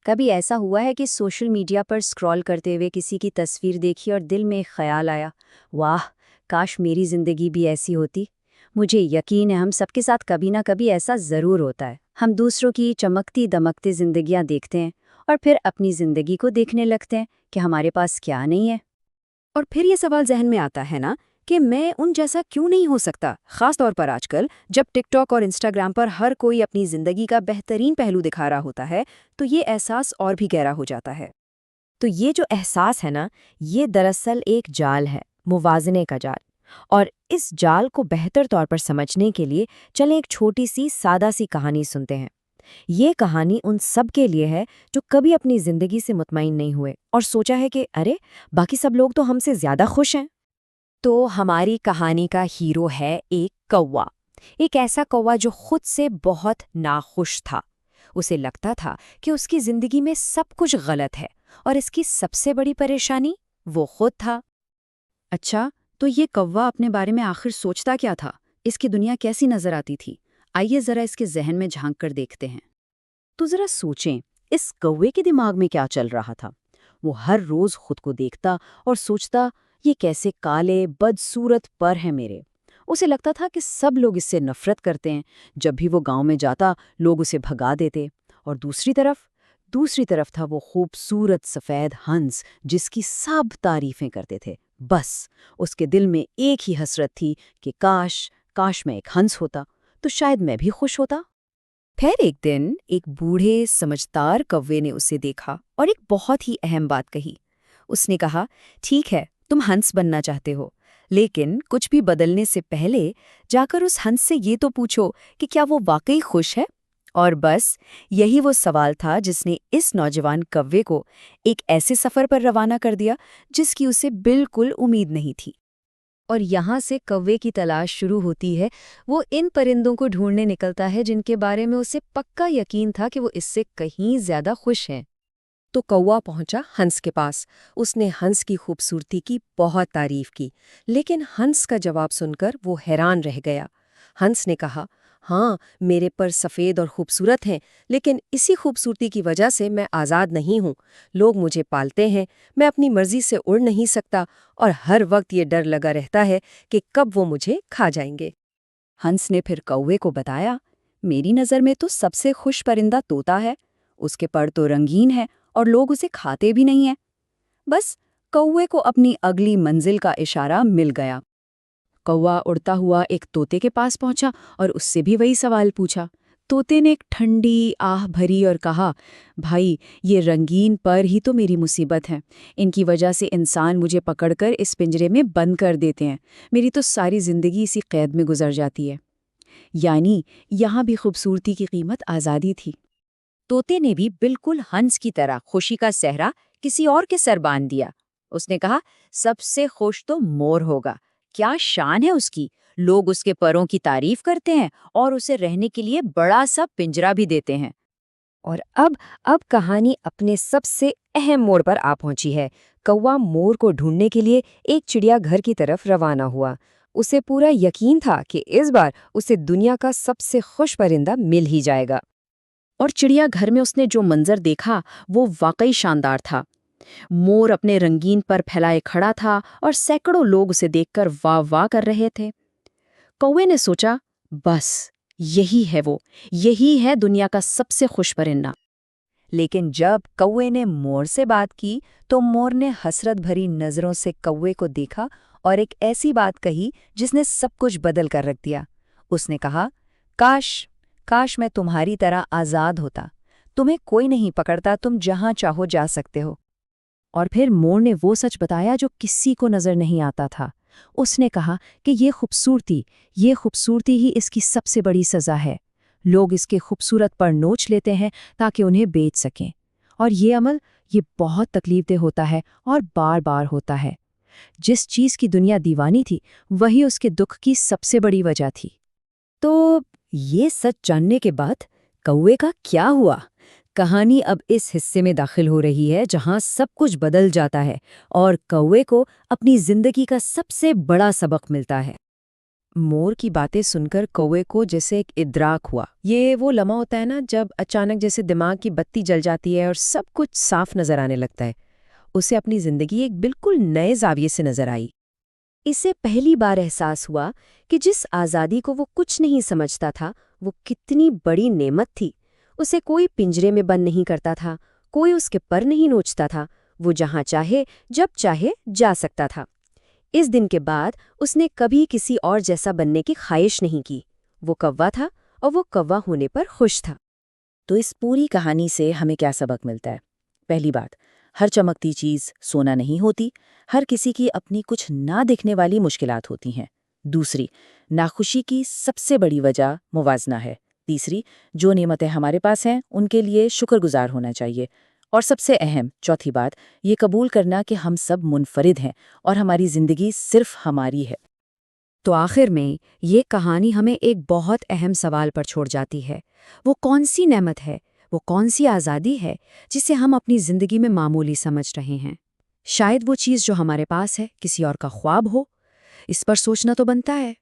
कभी ऐसा हुआ है कि सोशल मीडिया पर स्क्रॉल करते हुए किसी की तस्वीर देखी और दिल में एक ख्याल आया, वाह, काश मेरी जिंदगी भी ऐसी होती। मुझे यकीन है हम सबके साथ कभी ना कभी ऐसा ज़रूर होता है। हम दूसरों की चमकती दमकती जिंदगियां देखते हैं और फिर अपनी जिंदगी को देखने लगते हैं कि हमारे पास क्या नहीं है। और फिर ये सवाल जहन में आता है ना कि मैं उन जैसा क्यों नहीं हो सकता, खास तौर पर आजकल जब टिकटॉक और इंस्टाग्राम पर हर कोई अपनी जिंदगी का बेहतरीन पहलू दिखा रहा होता है, तो ये एहसास और भी गहरा हो जाता है। तो ये जो एहसास है ना, ये दरअसल एक जाल है, मुवाज़ने का जाल। और इस जाल को बेहतर तौर पर समझने के लिए चलें एक छोटी सी सादा सी कहानी सुनते हैं। ये कहानी उन सब के लिए है जो कभी अपनी जिंदगी से मुतमईन नहीं हुए और सोचा है कि अरे, बाकी सब लोग तो हमसे ज्यादा खुश हैं। तो हमारी कहानी का हीरो है एक कौवा। एक ऐसा कौवा जो खुद से बहुत नाखुश था। उसे लगता था कि उसकी जिंदगी में सब कुछ गलत है और इसकी सबसे बड़ी परेशानी वो खुद था। अच्छा, तो ये कौवा अपने बारे में आखिर सोचता क्या था? इसकी दुनिया कैसी नजर आती थी? आइए जरा इसके जहन में झांक कर देखते हैं। तो जरा सोचें, इस कौवे के दिमाग में क्या चल रहा था। वो हर रोज खुद को देखता और सोचता, ये कैसे काले बदसूरत पर है मेरे। उसे लगता था कि सब लोग इससे नफरत करते हैं। जब भी वो गांव में जाता, लोग उसे भगा देते। और दूसरी तरफ था वो खूबसूरत सफेद हंस, जिसकी सब तारीफें करते थे। बस उसके दिल में एक ही हसरत थी कि काश काश मैं एक हंस होता, तो शायद मैं भी खुश होता। फिर एक दिन एक बूढ़े समझदार कौवे ने उसे देखा और एक बहुत ही अहम बात कही। उसने कहा, ठीक है, तुम हंस बनना चाहते हो, लेकिन कुछ भी बदलने से पहले जाकर उस हंस से ये तो पूछो कि क्या वो वाकई खुश है। और बस यही वो सवाल था जिसने इस नौजवान कौवे को एक ऐसे सफर पर रवाना कर दिया जिसकी उसे बिल्कुल उम्मीद नहीं थी। और यहाँ से कौवे की तलाश शुरू होती है। वो इन परिंदों को ढूंढने निकलता है जिनके बारे में उसे पक्का यकीन था कि वो इससे कहीं ज्यादा खुश हैं। तो कौवा पहुंचा हंस के पास। उसने हंस की खूबसूरती की बहुत तारीफ की, लेकिन हंस का जवाब सुनकर वो हैरान रह गया। हंस ने कहा, हाँ, मेरे पर सफ़ेद और खूबसूरत हैं, लेकिन इसी खूबसूरती की वजह से मैं आज़ाद नहीं हूँ। लोग मुझे पालते हैं, मैं अपनी मर्जी से उड़ नहीं सकता और हर वक्त ये डर लगा रहता है कि कब वो मुझे खा जाएंगे। हंस ने फिर कौवे को बताया, मेरी नज़र में तो सबसे खुश परिंदा तोता है। उसके पर तो रंगीन है और लोग उसे खाते भी नहीं हैं। बस कौवे को अपनी अगली मंजिल का इशारा मिल गया। कौवा उड़ता हुआ एक तोते के पास पहुंचा और उससे भी वही सवाल पूछा। तोते ने एक ठंडी आह भरी और कहा, भाई, ये रंगीन पर ही तो मेरी मुसीबत है। इनकी वजह से इंसान मुझे पकड़कर इस पिंजरे में बंद कर देते हैं। मेरी तो सारी जिंदगी इसी कैद में गुजर जाती है। यानी यहाँ भी खूबसूरती की कीमत आज़ादी थी। तोते ने भी बिल्कुल हंस की तरह खुशी का सहरा किसी और के सर बांध दिया। उसने कहा, सबसे खुश तो मोर होगा। क्या शान है उसकी। लोग उसके परों की तारीफ करते हैं और उसे रहने के लिए बड़ा सा पिंजरा भी देते हैं। और अब कहानी अपने सबसे अहम मोड़ पर आ पहुंची है। कौवा मोर को ढूंढने के लिए एक चिड़ियाघर की तरफ रवाना हुआ। उसे पूरा यकीन था कि इस बार उसे दुनिया का सबसे खुश परिंदा मिल ही जाएगा। और चिड़ियाघर में उसने जो मंजर देखा वो वाकई शानदार था। मोर अपने रंगीन पर फैलाए खड़ा था और सैकड़ों लोग उसे देखकर वाह वाह कर रहे थे। कौवे ने सोचा, बस यही है वो, यही है दुनिया का सबसे खुश परिंदा। लेकिन जब कौवे ने मोर से बात की तो मोर ने हसरत भरी नजरों से कौवे को देखा और एक ऐसी बात कही जिसने सब कुछ बदल कर रख दिया। उसने कहा, काश काश मैं तुम्हारी तरह आज़ाद होता। तुम्हें कोई नहीं पकड़ता, तुम जहां चाहो जा सकते हो। और फिर मोर ने वो सच बताया जो किसी को नजर नहीं आता था। उसने कहा कि ये खूबसूरती ही इसकी सबसे बड़ी सजा है। लोग इसके खूबसूरत पर नोच लेते हैं ताकि उन्हें बेच सकें। और ये अमल, ये बहुत तकलीफदेह होता है और बार बार होता है। जिस चीज़ की दुनिया दीवानी थी, वही उसके दुख की सबसे बड़ी वजह थी। तो ये सच जानने के बाद कौवे का क्या हुआ? कहानी अब इस हिस्से में दाखिल हो रही है जहां सब कुछ बदल जाता है और कौवे को अपनी जिंदगी का सबसे बड़ा सबक मिलता है। मोर की बातें सुनकर कौवे को जैसे एक इद्राक हुआ। ये वो लम्हा होता है ना जब अचानक जैसे दिमाग की बत्ती जल जाती है और सब कुछ साफ नजर आने लगता है। उसे अपनी जिंदगी एक बिल्कुल नए जाविये से नजर आई। इसे पहली बार एहसास हुआ कि जिस आज़ादी को वो कुछ नहीं समझता था, वो कितनी बड़ी नेमत थी। उसे कोई पिंजरे में बंद नहीं करता था, कोई उसके पर नहीं नोचता था। वो जहाँ चाहे, जब चाहे जा सकता था। इस दिन के बाद उसने कभी किसी और जैसा बनने की ख्वाहिश नहीं की। वो कौवा था और वो कौवा होने पर खुश था। तो इस पूरी कहानी से हमें क्या सबक मिलता है? पहली बात, हर चमकती चीज़ सोना नहीं होती, हर किसी की अपनी कुछ ना दिखने वाली मुश्किलात होती हैं। दूसरी, नाखुशी की सबसे बड़ी वजह मुवाजना है। तीसरी, जो नेमतें हमारे पास हैं उनके लिए शुक्रगुजार होना चाहिए। और सबसे अहम चौथी बात, ये कबूल करना कि हम सब मुनफरिद हैं और हमारी ज़िंदगी सिर्फ हमारी है। तो आखिर में ये कहानी हमें एक बहुत अहम सवाल पर छोड़ जाती है। वो कौन सी नेमत है, वो कौन सी आज़ादी है जिसे हम अपनी ज़िंदगी में मामूली समझ रहे हैं? शायद वो चीज़ जो हमारे पास है किसी और का ख्वाब हो। इस पर सोचना तो बनता है।